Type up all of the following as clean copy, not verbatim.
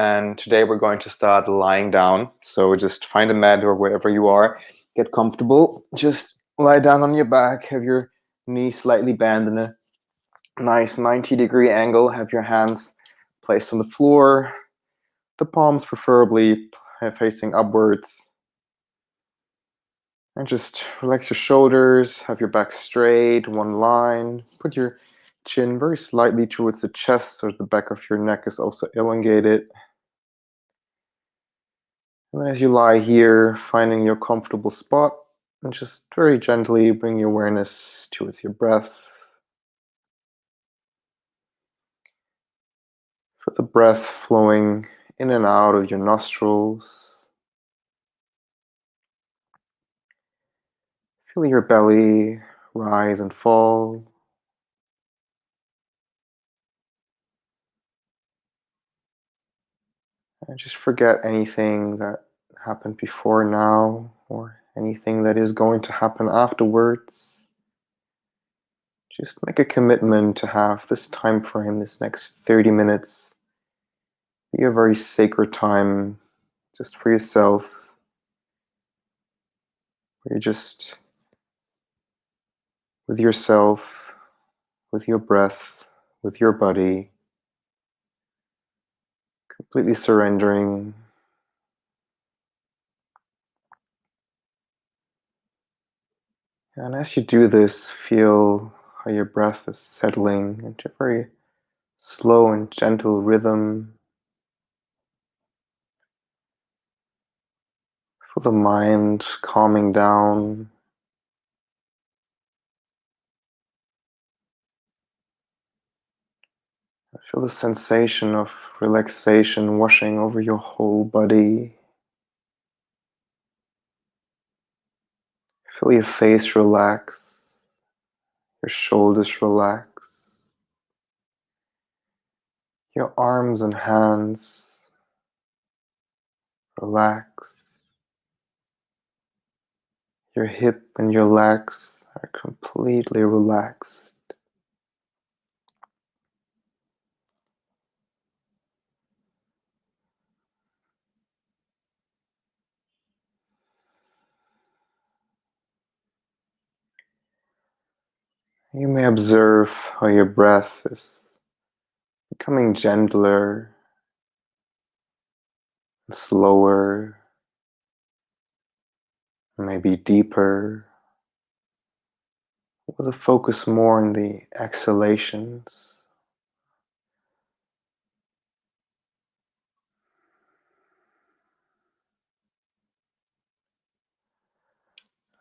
And today we're going to start lying down. So just find a mat or wherever you are, get comfortable. Just lie down on your back, have your knees slightly bent in a nice 90-degree angle. Have your hands placed on the floor, the palms preferably facing upwards. And just relax your shoulders, have your back straight, one line. Put your chin very slightly towards the chest so the back of your neck is also elongated. And then as you lie here, finding your comfortable spot, and just very gently bring your awareness towards your breath. Feel the breath flowing in and out of your nostrils. Feel your belly rise and fall. And just forget anything that happened before now or anything that is going to happen afterwards. Just make a commitment to have this time frame, this next 30 minutes, be a very sacred time just for yourself, where you're just with yourself, with your breath, with your body, completely surrendering. And as you do this, feel how your breath is settling into a very slow and gentle rhythm. Feel the mind calming down. Feel the sensation of relaxation washing over your whole body. Feel your face relax, your shoulders relax, your arms and hands relax. Your hip and your legs are completely relaxed. You may observe how your breath is becoming gentler and slower, maybe deeper, with a focus more on the exhalations.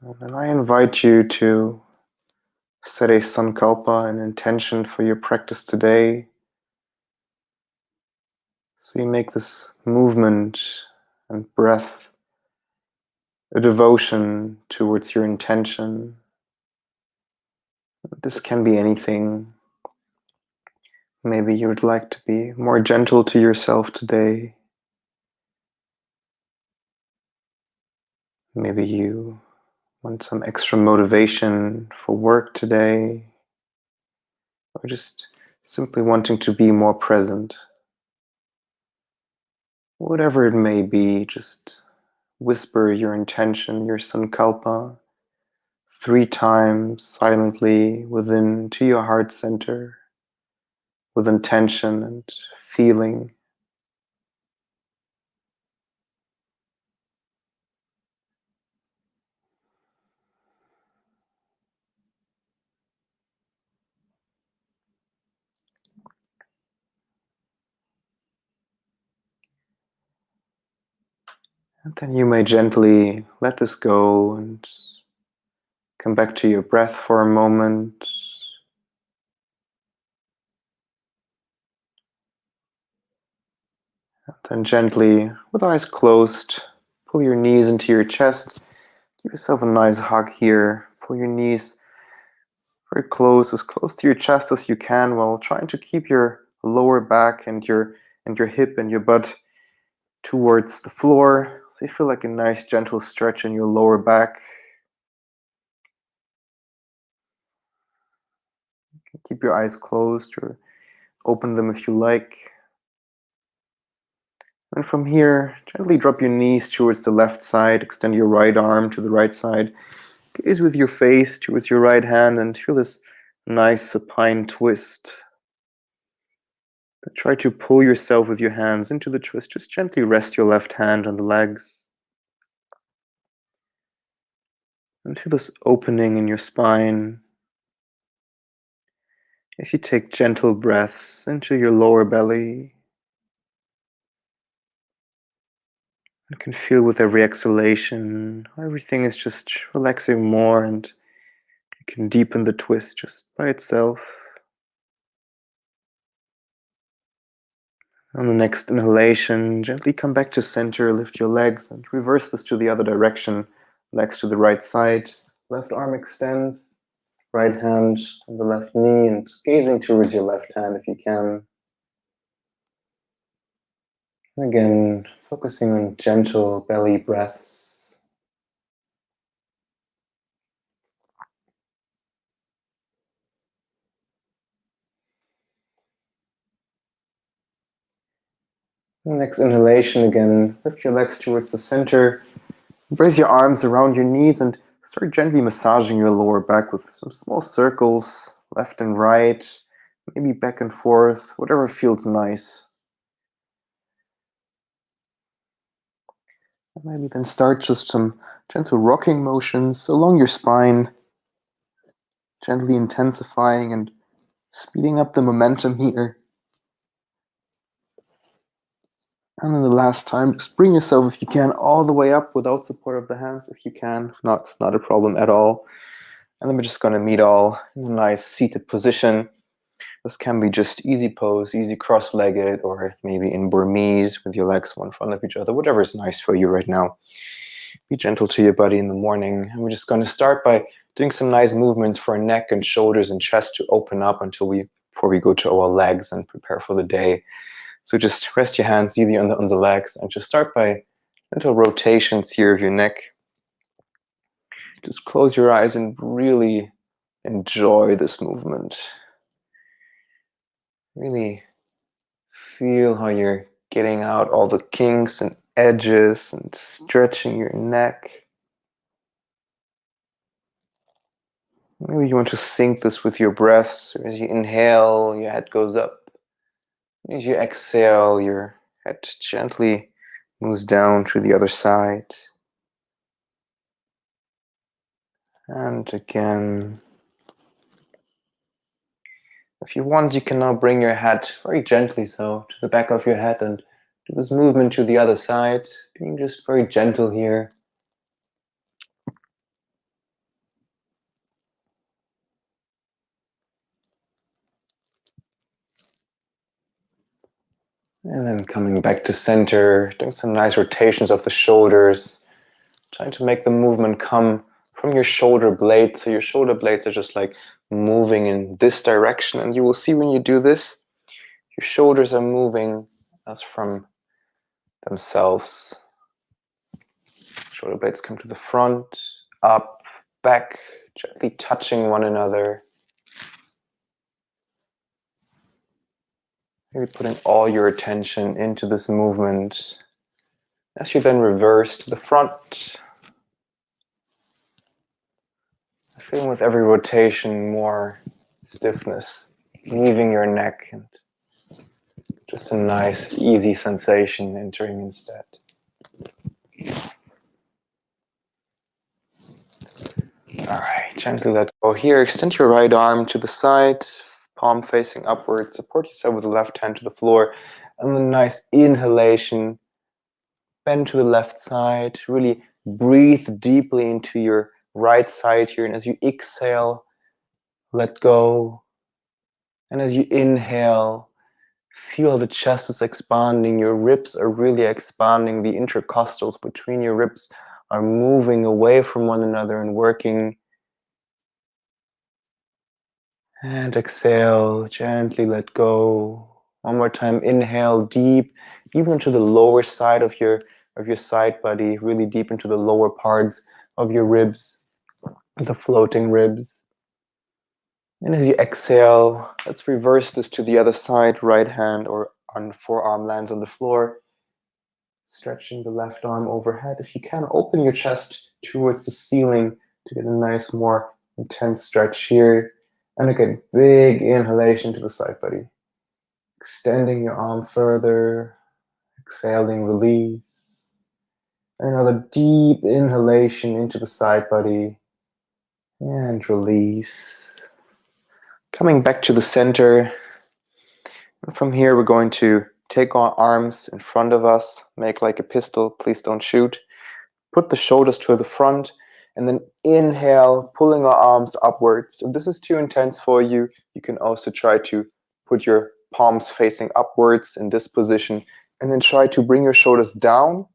And then I invite you to set a sankalpa, an intention for your practice today. So you make this movement and breath a devotion towards your intention. This can be anything. Maybe you would like to be more gentle to yourself today. Maybe you want some extra motivation for work today, or just simply wanting to be more present. Whatever it may be, just whisper your intention, your sankalpa, 3 times silently within to your heart center, with intention and feeling. And then you may gently let this go and come back to your breath for a moment. Then gently, with eyes closed, pull your knees into your chest. Give yourself a nice hug here. Pull your knees very close, as close to your chest as you can, while trying to keep your lower back and your hip and your butt towards the floor. So you feel like a nice gentle stretch in your lower back. Keep your eyes closed or open them if you like. And from here, gently drop your knees towards the left side, extend your right arm to the right side, gaze with your face towards your right hand, and feel this nice supine twist. But try to pull yourself with your hands into the twist. Just gently rest your left hand on the legs. And feel this opening in your spine as you take gentle breaths into your lower belly. You can feel with every exhalation how everything is just relaxing more, and you can deepen the twist just by itself. On the next inhalation, gently come back to center, lift your legs, and reverse this to the other direction. Legs to the right side, left arm extends, right hand on the left knee, and gazing towards your left hand if you can. And again, focusing on gentle belly breaths. Next inhalation, again, lift your legs towards the center. Raise your arms around your knees and start gently massaging your lower back with some small circles, left and right, maybe back and forth, whatever feels nice. And maybe then start just some gentle rocking motions along your spine, gently intensifying and speeding up the momentum here. And then the last time, just bring yourself, if you can, all the way up without support of the hands, if you can. If not, it's not a problem at all. And then we're just going to meet all in a nice seated position. This can be just easy pose, easy cross-legged, or maybe in Burmese with your legs one in front of each other, whatever is nice for you right now. Be gentle to your body in the morning. And we're just going to start by doing some nice movements for our neck and shoulders and chest to open up before we go to our legs and prepare for the day. So just rest your hands easy on the legs and just start by gentle rotations here of your neck. Just close your eyes and really enjoy this movement. Really feel how you're getting out all the kinks and edges and stretching your neck. Maybe you want to sync this with your breaths. So as you inhale, your head goes up. As you exhale, your head gently moves down to the other side. And again, if you want, you can now bring your head very gently to the back of your head and do this movement to the other side, being just very gentle here. And then coming back to center, doing some nice rotations of the shoulders, trying to make the movement come from your shoulder blades. So your shoulder blades are just like moving in this direction. And you will see when you do this, your shoulders are moving as from themselves. Shoulder blades come to the front, up, back, gently touching one another. Maybe putting all your attention into this movement. As you then reverse to the front, feeling with every rotation more stiffness, leaving your neck, and just a nice, easy sensation entering instead. All right, gently let go here. Extend your right arm to the side, palm facing upward. Support yourself with the left hand to the floor. And then nice inhalation. Bend to the left side. Really breathe deeply into your right side here. And as you exhale, let go. And as you inhale, feel the chest is expanding. Your ribs are really expanding. The intercostals between your ribs are moving away from one another and working. And exhale, gently let go. One more time, inhale deep, even into the lower side of your side body, really deep into the lower parts of your ribs, the floating ribs. And as you exhale, let's reverse this to the other side, right hand or on forearm lands on the floor. Stretching the left arm overhead. If you can, open your chest towards the ceiling to get a nice, more intense stretch here. And again, big inhalation to the side body. Extending your arm further. Exhaling, release. Another deep inhalation into the side body. And release. Coming back to the center. And from here, we're going to take our arms in front of us. Make like a pistol. Please don't shoot. Put the shoulders to the front. And then inhale, pulling our arms upwards. If this is too intense for you, you can also try to put your palms facing upwards in this position. And then try to bring your shoulders down,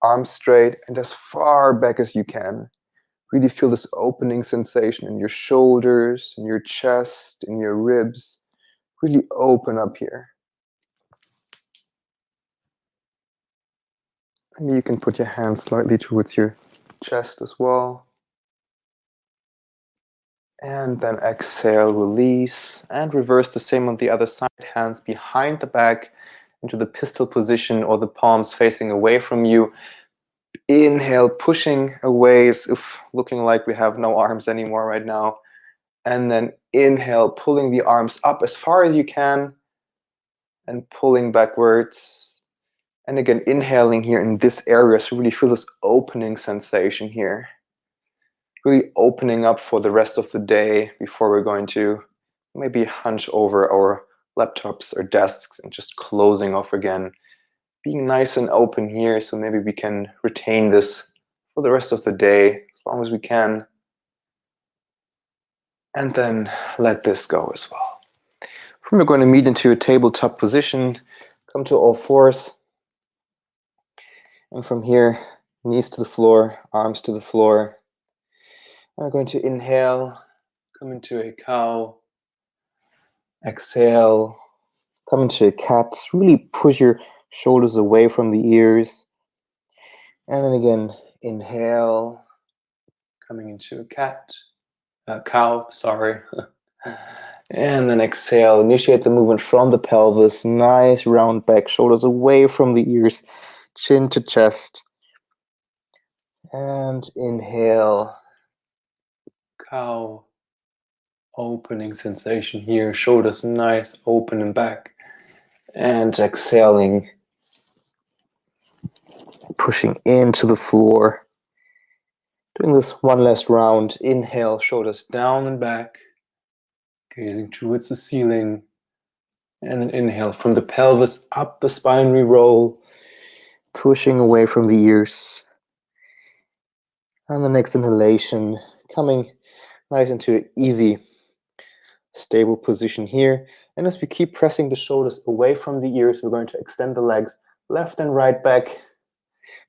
arms straight, and as far back as you can. Really feel this opening sensation in your shoulders, in your chest, in your ribs. Really open up here. Maybe you can put your hands slightly towards your chest as well. And then exhale, release, and reverse the same on the other side. Hands behind the back into the pistol position or the palms facing away from you. Inhale, pushing away as if looking like we have no arms anymore right now. And then inhale, pulling the arms up as far as you can and pulling backwards. And again, inhaling here in this area, so really feel this opening sensation here. Really opening up for the rest of the day before we're going to maybe hunch over our laptops or desks and just closing off again. Being nice and open here, so maybe we can retain this for the rest of the day as long as we can. And then let this go as well. From we're going to meet into a tabletop position, come to all fours. And from here, knees to the floor, arms to the floor. And we're going to inhale, come into a cow. Exhale, come into a cat. Really push your shoulders away from the ears. And then again, inhale, coming into a cow, sorry. And then exhale, initiate the movement from the pelvis. Nice round back, shoulders away from the ears, chin to chest. And inhale, cow. Opening sensation here, shoulders nice, open and back. And exhaling, pushing into the floor. Doing this one last round. Inhale, shoulders down and back, gazing towards the ceiling. And then inhale from the pelvis up the spine, we roll, pushing away from the ears. And the next inhalation, coming nice into an easy, stable position here. And as we keep pressing the shoulders away from the ears, we're going to extend the legs left and right back,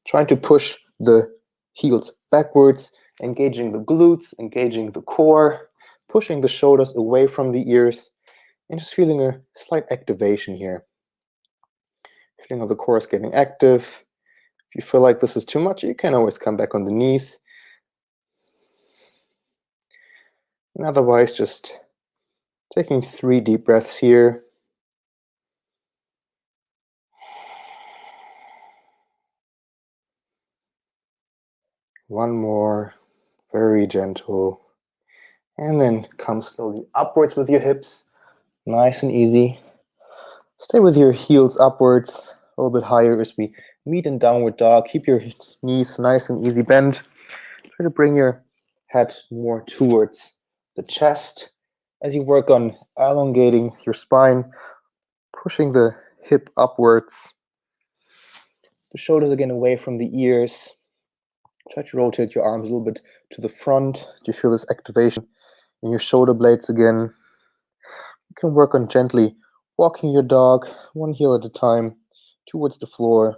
trying to push the heels backwards, engaging the glutes, engaging the core, pushing the shoulders away from the ears, and just feeling a slight activation here. Feeling how the core is getting active. If you feel like this is too much, you can always come back on the knees. And otherwise, just taking 3 deep breaths here. One more, very gentle. And then come slowly upwards with your hips, nice and easy. Stay with your heels upwards, a little bit higher as we meet in downward dog. Keep your knees nice and easy bent. Try to bring your head more towards the chest as you work on elongating your spine, pushing the hip upwards. The shoulders again away from the ears. Try to rotate your arms a little bit to the front. Do you feel this activation in your shoulder blades again? You can work on gently walking your dog, one heel at a time, towards the floor.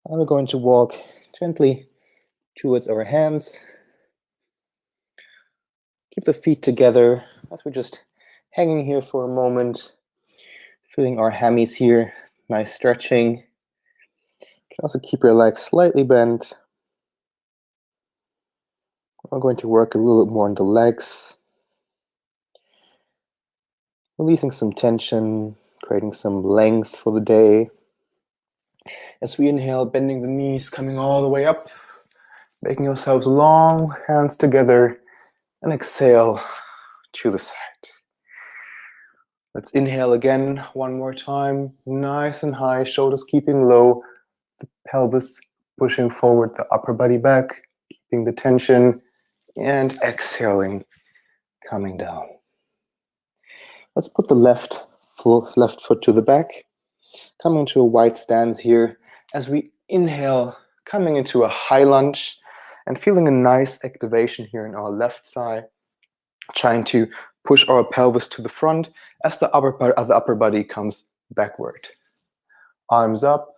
And we're going to walk gently towards our hands. Keep the feet together as we're just hanging here for a moment, feeling our hammies here, nice stretching. You can also keep your legs slightly bent. I'm going to work a little bit more on the legs, releasing some tension, creating some length for the day. As we inhale, bending the knees, coming all the way up, making yourselves long, hands together, and exhale to the side. Let's inhale again, one more time, nice and high, shoulders keeping low, the pelvis pushing forward, the upper body back, keeping the tension, and exhaling, coming down. Let's put the left foot to the back, coming into a wide stance here. As we inhale, coming into a high lunge, and feeling a nice activation here in our left thigh, trying to push our pelvis to the front as the upper body comes backward. Arms up,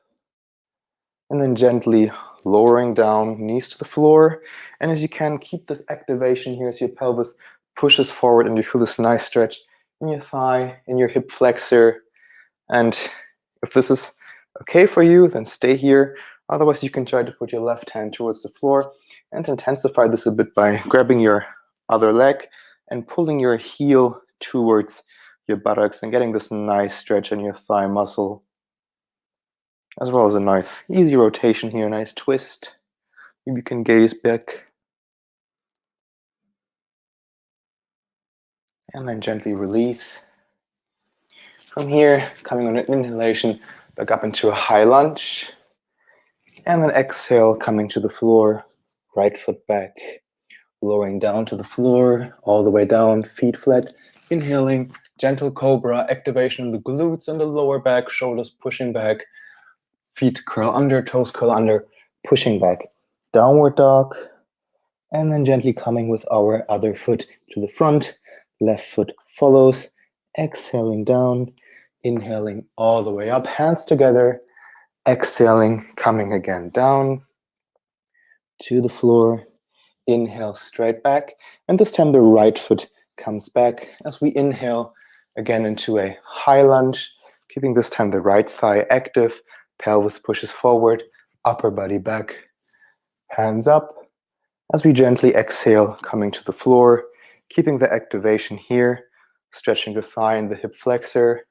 and then gently lowering down, knees to the floor. And as you can, keep this activation here as your pelvis pushes forward and you feel this nice stretch in your thigh, in your hip flexor. And if this is okay for you, then stay here. Otherwise, you can try to put your left hand towards the floor and intensify this a bit by grabbing your other leg and pulling your heel towards your buttocks and getting this nice stretch in your thigh muscle, as well as a nice easy rotation here, nice twist. You can gaze back and then gently release. From here, coming on an inhalation, back up into a high lunge, and then exhale, coming to the floor, right foot back, lowering down to the floor, all the way down, feet flat, inhaling, gentle cobra, activation in the glutes and the lower back, shoulders pushing back, feet curl under, toes curl under, pushing back, downward dog, and then gently coming with our other foot to the front, left foot follows, exhaling down, inhaling all the way up, hands together, exhaling, coming again down to the floor, inhale straight back, and this time the right foot comes back as we inhale again into a high lunge, keeping this time the right thigh active, pelvis pushes forward, upper body back, hands up, as we gently exhale, coming to the floor, keeping the activation here, stretching the thigh and the hip flexor.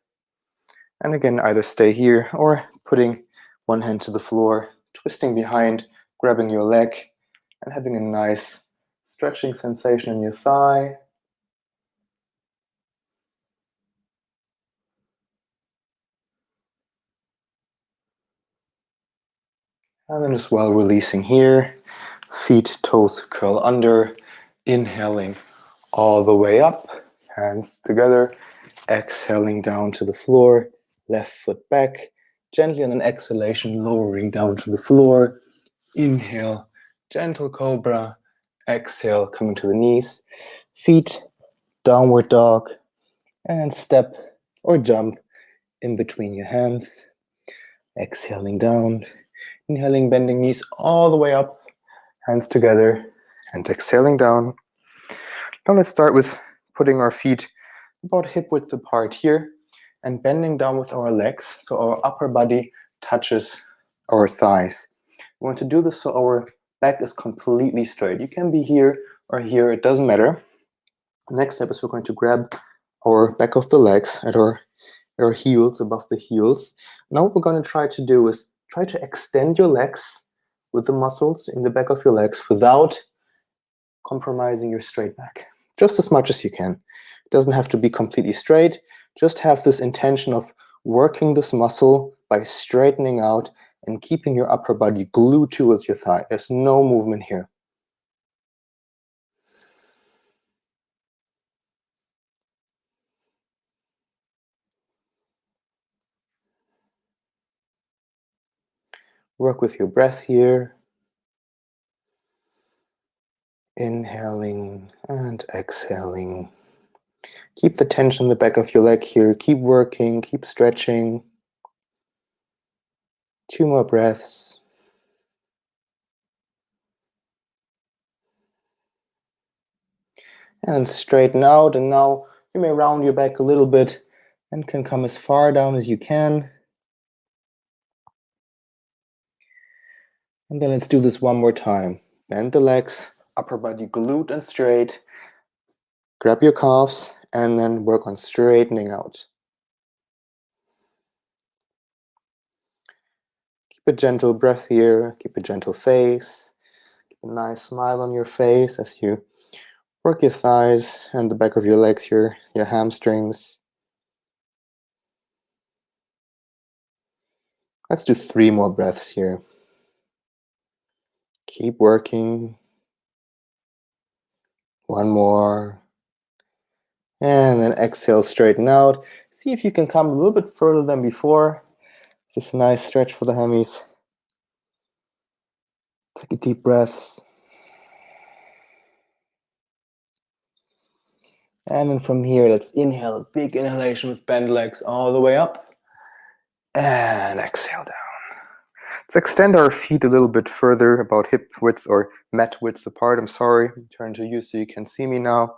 And again, either stay here or putting one hand to the floor, twisting behind, grabbing your leg, and having a nice stretching sensation in your thigh. And then as well, releasing here, feet, toes curl under, inhaling all the way up, hands together, exhaling down to the floor, left foot back, gently on an exhalation, lowering down to the floor, inhale, gentle cobra, exhale, coming to the knees, feet, downward dog, and step or jump in between your hands, exhaling down, inhaling, bending knees all the way up, hands together, and exhaling down. Now let's start with putting our feet about hip width apart here and bending down with our legs so our upper body touches our thighs. We want to do this so our back is completely straight. You can be here or here, it doesn't matter. Next step is we're going to grab our back of the legs at our heels, above the heels. Now what we're going to try to do is try to extend your legs with the muscles in the back of your legs without compromising your straight back. Just as much as you can. It doesn't have to be completely straight. Just have this intention of working this muscle by straightening out and keeping your upper body glued towards your thigh. There's no movement here. Work with your breath here. Inhaling and exhaling. Keep the tension in the back of your leg here. Keep working, keep stretching. 2 more breaths. And straighten out. And now you may round your back a little bit and can come as far down as you can. And then let's do this one more time. Bend the legs, upper body glued and straight. Grab your calves and then work on straightening out. Keep a gentle breath here, keep a gentle face, keep a nice smile on your face as you work your thighs and the back of your legs, your hamstrings. Let's do 3 more breaths here. Keep working. 1 more. And then exhale, straighten out. See if you can come a little bit further than before. Just a nice stretch for the hammies. Take a deep breath. And then from here, let's inhale a big inhalation with bent legs all the way up. And exhale down. Let's extend our feet a little bit further, about hip width or mat width apart. I'm sorry. Turn to you so you can see me now.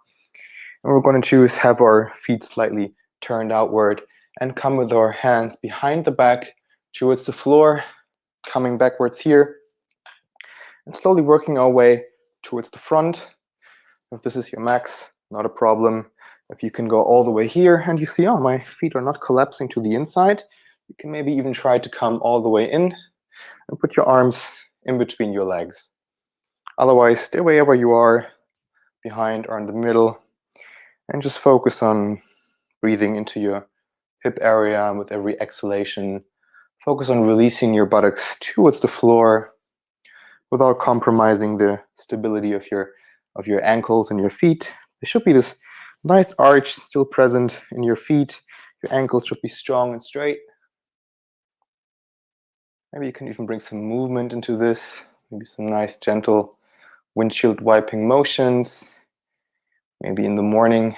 And we're going to have our feet slightly turned outward and come with our hands behind the back towards the floor, coming backwards here, and slowly working our way towards the front. If this is your max, not a problem. If you can go all the way here and you see, oh, my feet are not collapsing to the inside, you can maybe even try to come all the way in and put your arms in between your legs. Otherwise, stay wherever you are, behind or in the middle, and just focus on breathing into your hip area. And with every exhalation, focus on releasing your buttocks towards the floor without compromising the stability of your ankles and your feet. There should be this nice arch still present in your feet. Your ankles should be strong and straight. Maybe you can even bring some movement into this. Maybe some nice gentle windshield wiping motions. Maybe in the morning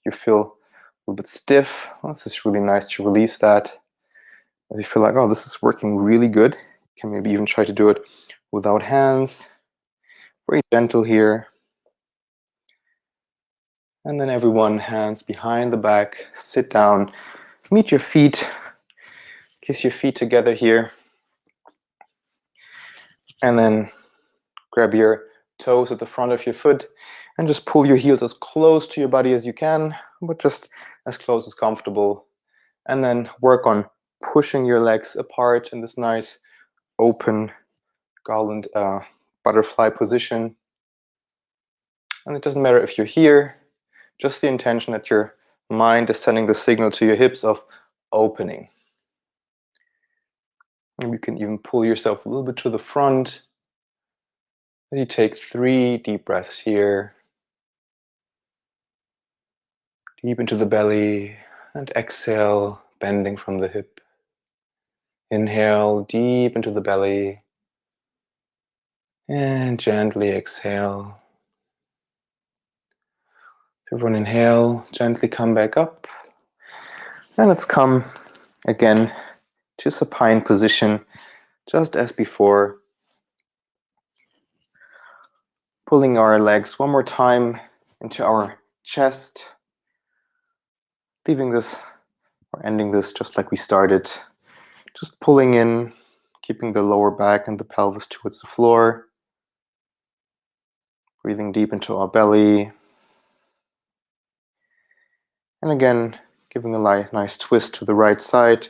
you feel a little bit stiff. Well, this is really nice to release that. If you feel like, oh, this is working really good, you can maybe even try to do it without hands. Very gentle here. And then everyone, hands behind the back, sit down, meet your feet, kiss your feet together here. And then grab your toes at the front of your foot and just pull your heels as close to your body as you can, but just as close as comfortable. And then work on pushing your legs apart in this nice open garland butterfly position. And it doesn't matter if you're here, just the intention that your mind is sending the signal to your hips of opening. And you can even pull yourself a little bit to the front as you take 3 deep breaths here. Deep into the belly and exhale, bending from the hip. Inhale deep into the belly and gently exhale. So everyone inhale, gently come back up. And let's come again to supine position, just as before. Pulling our legs one more time into our chest. Leaving this or ending this just like we started. Just pulling in, keeping the lower back and the pelvis towards the floor. Breathing deep into our belly. And again, giving a nice twist to the right side.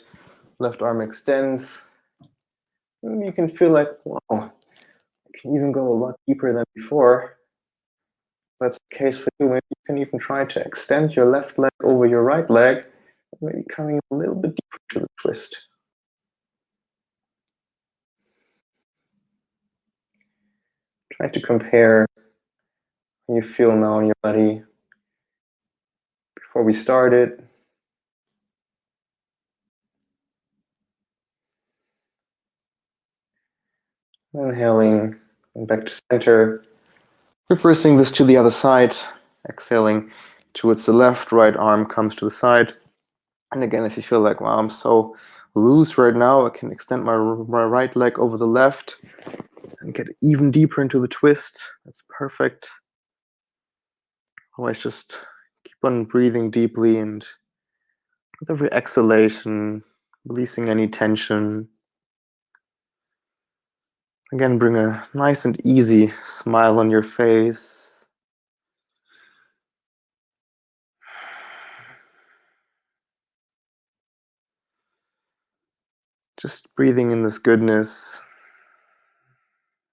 Left arm extends. And you can feel like, wow, I can even go a lot deeper than before. If that's the case for you. Maybe you can even try to extend your left leg over your right leg. Maybe coming a little bit deeper to the twist. Try to compare how you feel now in your body before we started. Inhaling and back to center. Reversing this to the other side. Exhaling towards the left, right arm comes to the side. And again, if you feel like, wow, I'm so loose right now, I can extend my right leg over the left and get even deeper into the twist. That's perfect. Otherwise, just keep on breathing deeply and with every exhalation, releasing any tension. Again, bring a nice and easy smile on your face. Just breathing in this goodness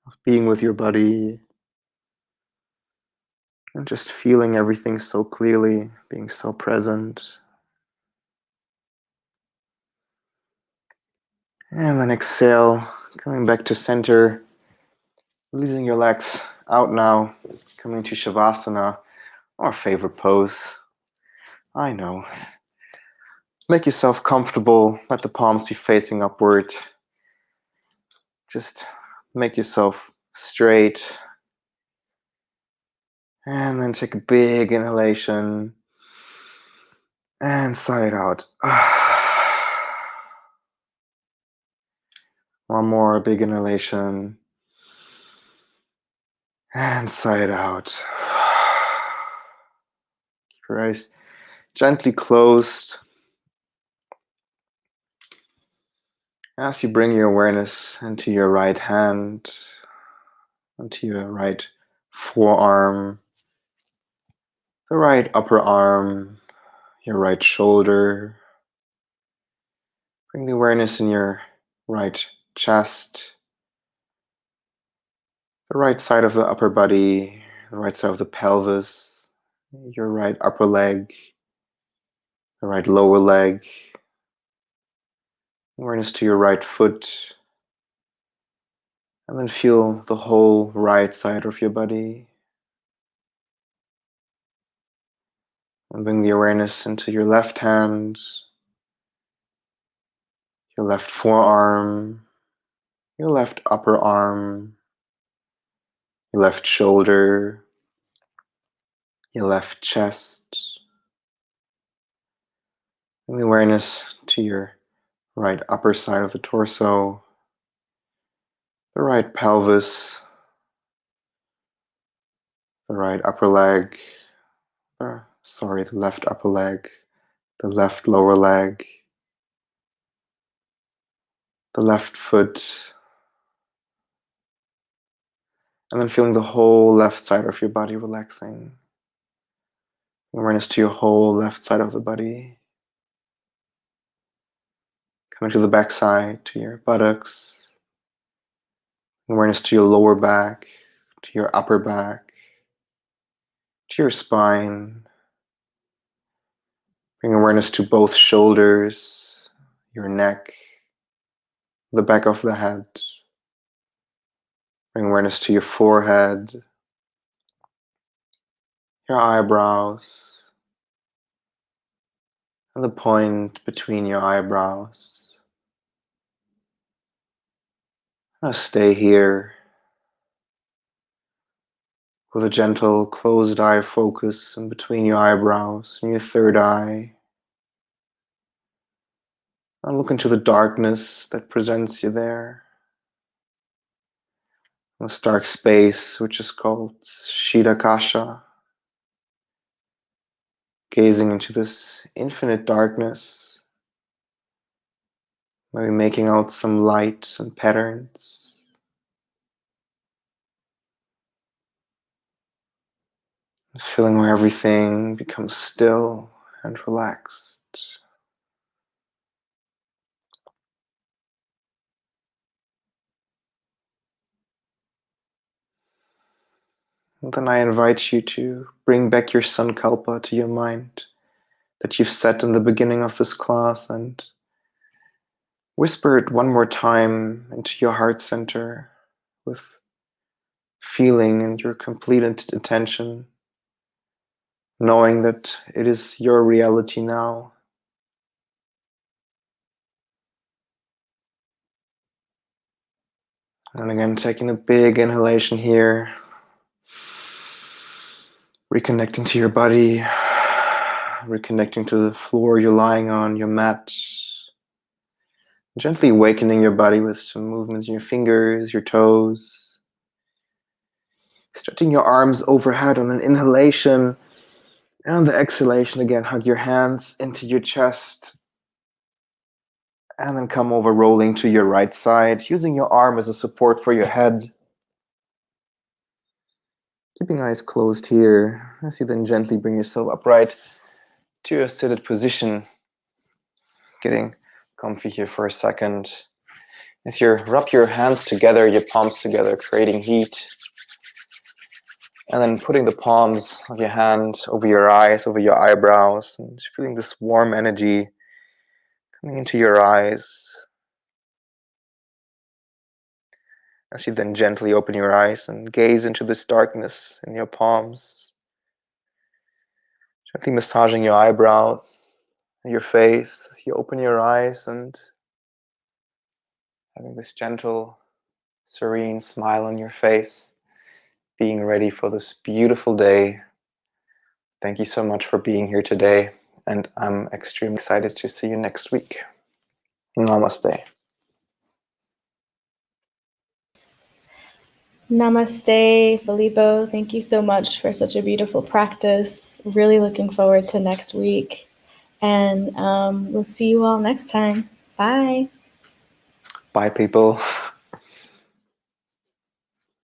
of being with your body and just feeling everything so clearly, being so present. And then exhale, coming back to center, releasing your legs out now, coming to Shavasana, our favorite pose. I know. Make yourself comfortable, let the palms be facing upward. Just make yourself straight. And then take a big inhalation and sigh it out. One more big inhalation and sigh it out. Keep your eyes gently closed as you bring your awareness into your right hand, onto your right forearm, the right upper arm, your right shoulder. Bring the awareness in your right chest, the right side of the upper body, the right side of the pelvis, your right upper leg, the right lower leg, awareness to your right foot, and then feel the whole right side of your body. And bring the awareness into your left hand, your left forearm, your left upper arm, your left shoulder, your left chest. Bring the awareness to your right upper side of the torso, the right pelvis, the right upper leg, the left upper leg, the left lower leg, the left foot, and then feeling the whole left side of your body relaxing. Awareness to your whole left side of the body. Coming to the back side, to your buttocks. Awareness to your lower back, to your upper back, to your spine. Bring awareness to both shoulders, your neck, the back of the head. Bring awareness to your forehead, your eyebrows, and the point between your eyebrows. Now stay here with a gentle closed eye focus in between your eyebrows and your third eye. And look into the darkness that presents you there. This dark space, which is called Shidakasha. Gazing into this infinite darkness, maybe making out some light and patterns. Feeling where everything becomes still and relaxed. And then I invite you to bring back your Sankalpa to your mind that you've set in the beginning of this class and whisper it one more time into your heart center with feeling and your complete attention, knowing that it is your reality now. And again, taking a big inhalation here, reconnecting to your body, reconnecting to the floor you're lying on, your mat. Gently awakening your body with some movements in your fingers, your toes. Stretching your arms overhead on an inhalation. And on the exhalation, again, hug your hands into your chest. And then come over, rolling to your right side, using your arm as a support for your head. Keeping eyes closed here, as you then gently bring yourself upright to your seated position. Getting comfy here for a second. As you rub your hands together, your palms together, creating heat, and then putting the palms of your hand over your eyes, over your eyebrows, and feeling this warm energy coming into your eyes. As you then gently open your eyes and gaze into this darkness in your palms, gently massaging your eyebrows and your face as you open your eyes and having this gentle, serene smile on your face, being ready for this beautiful day. Thank you so much for being here today, and I'm extremely excited to see you next week. Namaste. Namaste, Filippo. Thank you so much for such a beautiful practice. Really looking forward to next week. And we'll see you all next time. Bye. Bye, people.